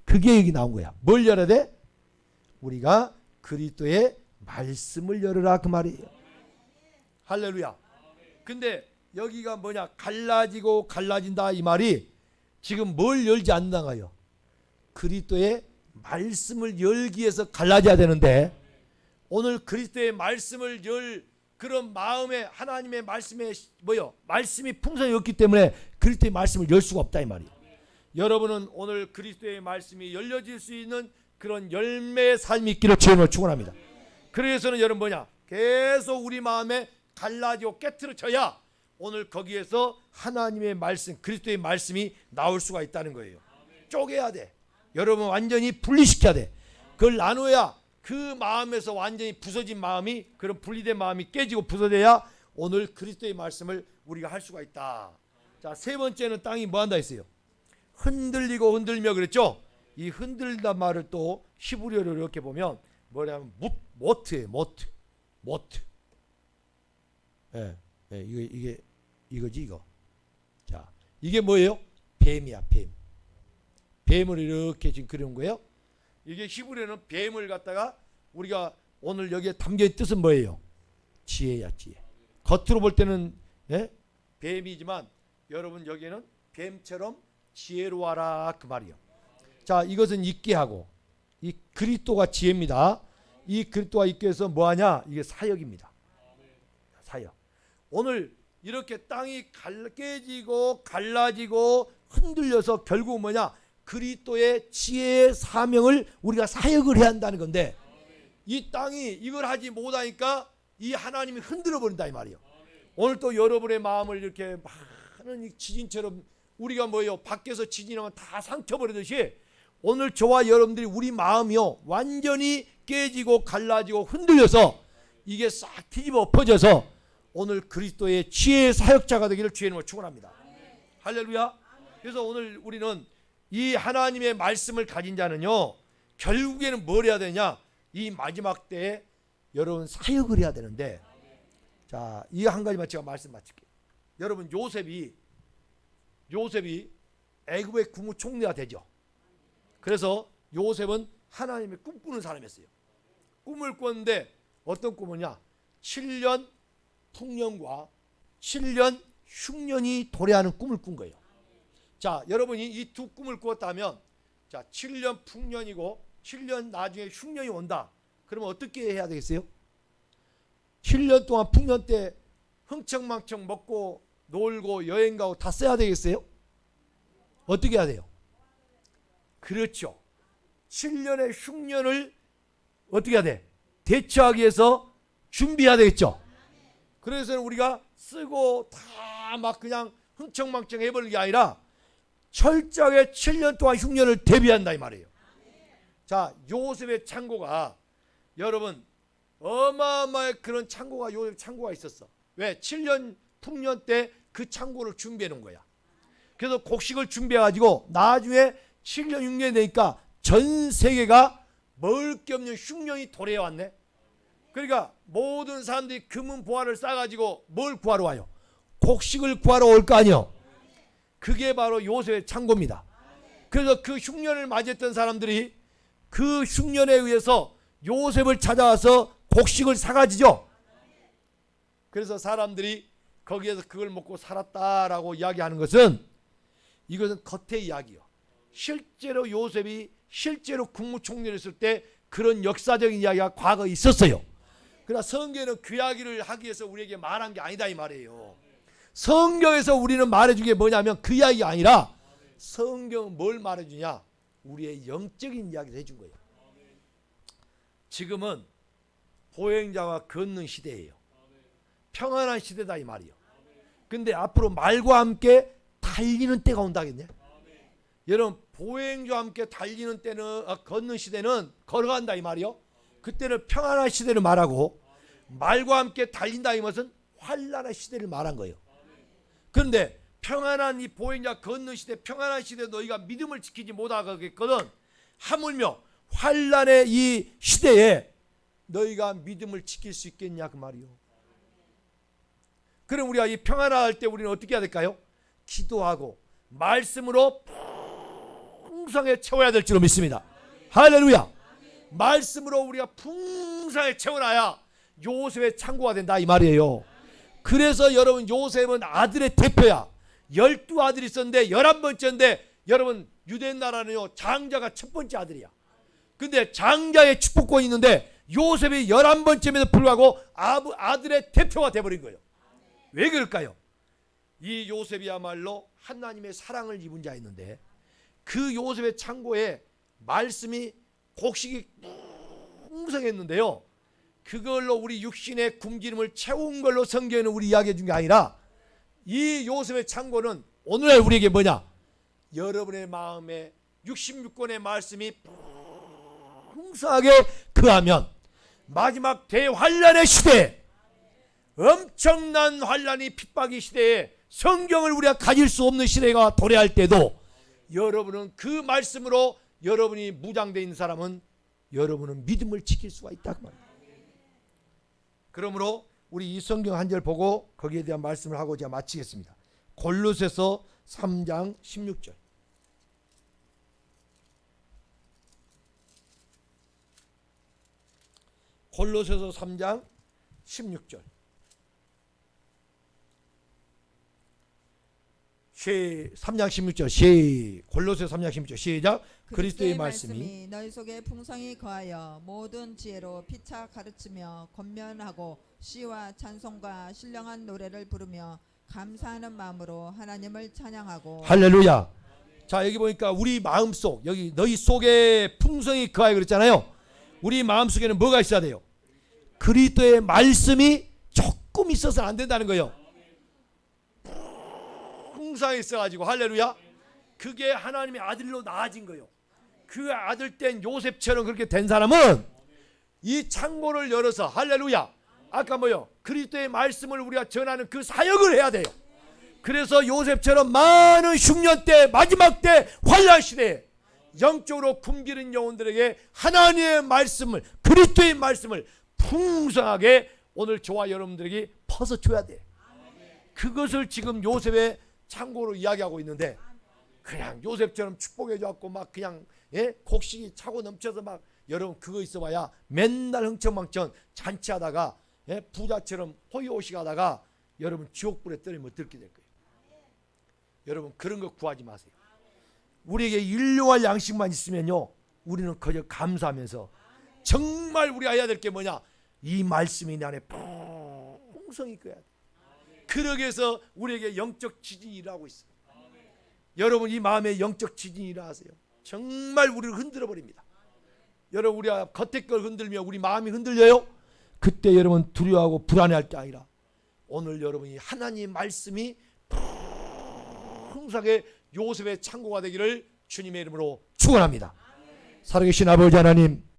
그게 여기 나온 거야. 뭘 열어야 돼? 우리가 그리스도의 말씀을 열어라 그 말이에요. 할렐루야. 근데 여기가 뭐냐? 갈라지고 갈라진다 이 말이 지금 뭘 열지 않는다가요? 그리스도의 말씀을 열기 위해서 갈라져야 되는데 오늘 그리스도의 말씀을 열 그런 마음에 하나님의 말씀에 뭐요? 말씀이 풍성히 없기 때문에 그리스도의 말씀을 열 수가 없다 이 말이에요. 여러분은 오늘 그리스도의 말씀이 열려질 수 있는 그런 열매의 삶이 있기를 주님을 축원합니다. 그래서는 여러분 뭐냐? 계속 우리 마음에 갈라지고 깨트려져야 오늘 거기에서 하나님의 말씀, 그리스도의 말씀이 나올 수가 있다는 거예요. 쪼개야 돼. 여러분 완전히 분리시켜야 돼. 그걸 나눠야 그 마음에서 완전히 부서진 마음이 그런 분리된 마음이 깨지고 부서져야 오늘 그리스도의 말씀을 우리가 할 수가 있다. 자, 세 번째는 땅이 뭐 한다 했어요? 흔들리고 흔들며 그랬죠? 이 흔들다 말을 또 히브리어로 이렇게 보면 뭐냐면 모트예요. 모트. 예, 이거지 이거. 자, 이게 뭐예요? 뱀이야, 뱀. 뱀을 이렇게 지금 그려온 거예요. 이게 히브리어는 뱀을 갖다가 우리가 오늘 여기에 담겨있는 뜻은 뭐예요? 지혜야, 지혜. 겉으로 볼 때는 뱀이지만 여러분 여기에는 뱀처럼 지혜로워라 그 말이요. 자, 이것은 있게 하고 이 그리스도가 지혜입니다. 이 그리스도가 있게 해서 뭐하냐? 이게 사역입니다. 사역. 오늘 이렇게 땅이 깨지고 갈라지고 흔들려서 결국 뭐냐? 그리스도의 지혜의 사명을 우리가 사역을 해야 한다는 건데 이 땅이 이걸 하지 못하니까 이 하나님이 흔들어 버린다 이 말이에요. 오늘 또 여러분의 마음을 이렇게 많은 지진처럼 우리가 뭐예요? 밖에서 지진하면 다 상처버리듯이 오늘 저와 여러분들이 우리 마음이요 완전히 깨지고 갈라지고 흔들려서 이게 싹 뒤집어 엎어져서 오늘 그리스도의 지혜의 사역자가 되기를 주의 이름으로 축원합니다. 할렐루야. 그래서 오늘 우리는 이 하나님의 말씀을 가진 자는요 결국에는 뭘 해야 되냐? 이 마지막 때에 여러분 사역을 해야 되는데 자, 이 한 가지만 제가 말씀 마칠게요. 여러분 요셉이 애굽의 국무총리가 되죠. 그래서 요셉은 하나님의 꿈꾸는 사람이었어요. 꿈을 꿨는데 어떤 꿈이냐? 7년 풍년과 7년 흉년이 도래하는 꿈을 꾼 거예요. 자, 여러분이 이 두 꿈을 꾸었다면 자, 7년 풍년이고 7년 나중에 흉년이 온다. 그러면 어떻게 해야 되겠어요? 7년 동안 풍년 때 흥청망청 먹고 놀고 여행 가고 다 써야 되겠어요? 어떻게 해야 돼요? 그렇죠. 7년의 흉년을 어떻게 해야 돼? 대처하기 위해서 준비해야 되겠죠. 그래서 우리가 쓰고 다 막 그냥 흥청망청 해버리는 게 아니라 철저하게 7년 동안 흉년을 대비한다 이 말이에요. 자, 요셉의 창고가 여러분 어마어마한 그런 창고가 요셉 창고가 있었어. 왜? 7년 풍년 때 그 창고를 준비해 놓은 거야. 그래서 곡식을 준비해 가지고 나중에 7년 6년이 되니까 전 세계가 먹을 게 없는 흉년이 도래해 왔네. 그러니까 모든 사람들이 금은 보화를 싸가지고 뭘 구하러 와요? 곡식을 구하러 올 거 아니요. 그게 바로 요셉의 창고입니다. 그래서 그 흉년을 맞이했던 사람들이 그 흉년에 의해서 요셉을 찾아와서 곡식을 사가지죠. 그래서 사람들이 거기에서 그걸 먹고 살았다라고 이야기하는 것은 이것은 겉의 이야기요. 실제로 요셉이 실제로 국무총리를 했을 때 그런 역사적인 이야기가 과거에 있었어요. 그러나 성경에는 그 이야기를 하기 위해서 우리에게 말한 게 아니다 이 말이에요. 성경에서 우리는 말해준 게 뭐냐면 그 이야기가 아니라 성경은 뭘 말해주냐? 우리의 영적인 이야기를 해준 거예요. 지금은 보행자가 걷는 시대예요. 평안한 시대다 이 말이에요. 근데 앞으로 말과 함께 달리는 때가 온다겠네. 여러분 보행자와 함께 달리는 때는 걷는 시대는 걸어간다 이 말이요. 그때는 평안한 시대를 말하고 말과 함께 달린다 이 것은 환란한 시대를 말한 거예요. 그런데 평안한 이 보행자 걷는 시대, 평안한 시대 너희가 믿음을 지키지 못하겠거든. 하물며 환란의 이 시대에 너희가 믿음을 지킬 수 있겠냐 그 말이요. 그럼 우리가 이 평안할 때 우리는 어떻게 해야 될까요? 기도하고 말씀으로 풍성하게 채워야 될 줄로 믿습니다. 할렐루야. 말씀으로 우리가 풍성하게 채워놔야 요셉의 창고가 된다 이 말이에요. 그래서 여러분 요셉은 아들의 대표야. 12아들이 있었는데 11번째인데 여러분 유대 나라는요 장자가 첫 번째 아들이야. 근데 장자의 축복권이 있는데 요셉이 11번째임에도 불구하고 아들의 대표가 돼버린 거예요. 왜 그럴까요? 이 요셉이야말로 하나님의 사랑을 입은 자였는데 그 요셉의 창고에 말씀이 곡식이 풍성했는데요. 그걸로 우리 육신의 굶기름을 채운 걸로 성경에는 우리 이야기해 준 게 아니라 이 요셉의 창고는 오늘날 우리에게 뭐냐? 여러분의 마음에 66권의 말씀이 풍성하게 거하면 마지막 대환란의 시대에 엄청난 환란이 핍박의 시대에 성경을 우리가 가질 수 없는 시대가 도래할 때도 여러분은 그 말씀으로 여러분이 무장되어 있는 사람은 여러분은 믿음을 지킬 수가 있다 그 말이에요. 그러므로 우리 이 성경 한 절 보고 거기에 대한 말씀을 하고 제가 마치겠습니다. 골로새서 3장 16절. 골로새서 3장 16절. 3장 16절 골로새서 3장 16절 시작. 그리스도의 말씀이 너희 속에 풍성히 거하여 모든 지혜로 피차 가르치며 권면하고 시와 찬송과 신령한 노래를 부르며 감사하는 마음으로 하나님을 찬양하고. 할렐루야. 자 여기 보니까 우리 마음속 여기 너희 속에 풍성히 거하여 그랬잖아요. 우리 마음속에는 뭐가 있어야 돼요? 그리스도의 말씀이 조금 있어서는 안 된다는 거예요. 풍성히 있어가지고 할렐루야. 그게 하나님의 아들로 나아진 거예요. 그 아들 된 요셉처럼 그렇게 된 사람은 이 창고를 열어서 할렐루야. 아까 뭐요? 그리스도의 말씀을 우리가 전하는 그 사역을 해야 돼요. 그래서 요셉처럼 많은 흉년 때 마지막 때 환란 시대에 영적으로 굶기는 영혼들에게 하나님의 말씀을 그리스도의 말씀을 풍성하게 오늘 저와 여러분들에게 퍼서줘야 돼. 그것을 지금 요셉의 창고로 이야기하고 있는데 그냥 요셉처럼 축복해 줘갖고 막 그냥 곡식이 차고 넘쳐서 막 여러분 그거 있어봐야 맨날 흥청망청 잔치하다가 부자처럼 호의호식하다가 여러분 지옥불에 떨어지면 어떻게 될 거예요? 여러분 그런 거 구하지 마세요. 우리에게 일용할 양식만 있으면요 우리는 그저 감사하면서 정말 우리가 해야 될 게 뭐냐? 이 말씀이 내 안에 풍성히 있어야 돼. 그러기 위해서 우리에게 영적 지진이 일어나고 있어요. 여러분 이 마음에 영적 지진이 일어나세요. 정말 우리를 흔들어 버립니다. 여러분 우리가 겉에 걸 흔들며 우리 마음이 흔들려요. 그때 여러분 두려워하고 불안해할 게 아니라 오늘 여러분이 하나님의 말씀이 풍성하게 요셉의 창고가 되기를 주님의 이름으로 축원합니다. 살아계신 아버지 하나님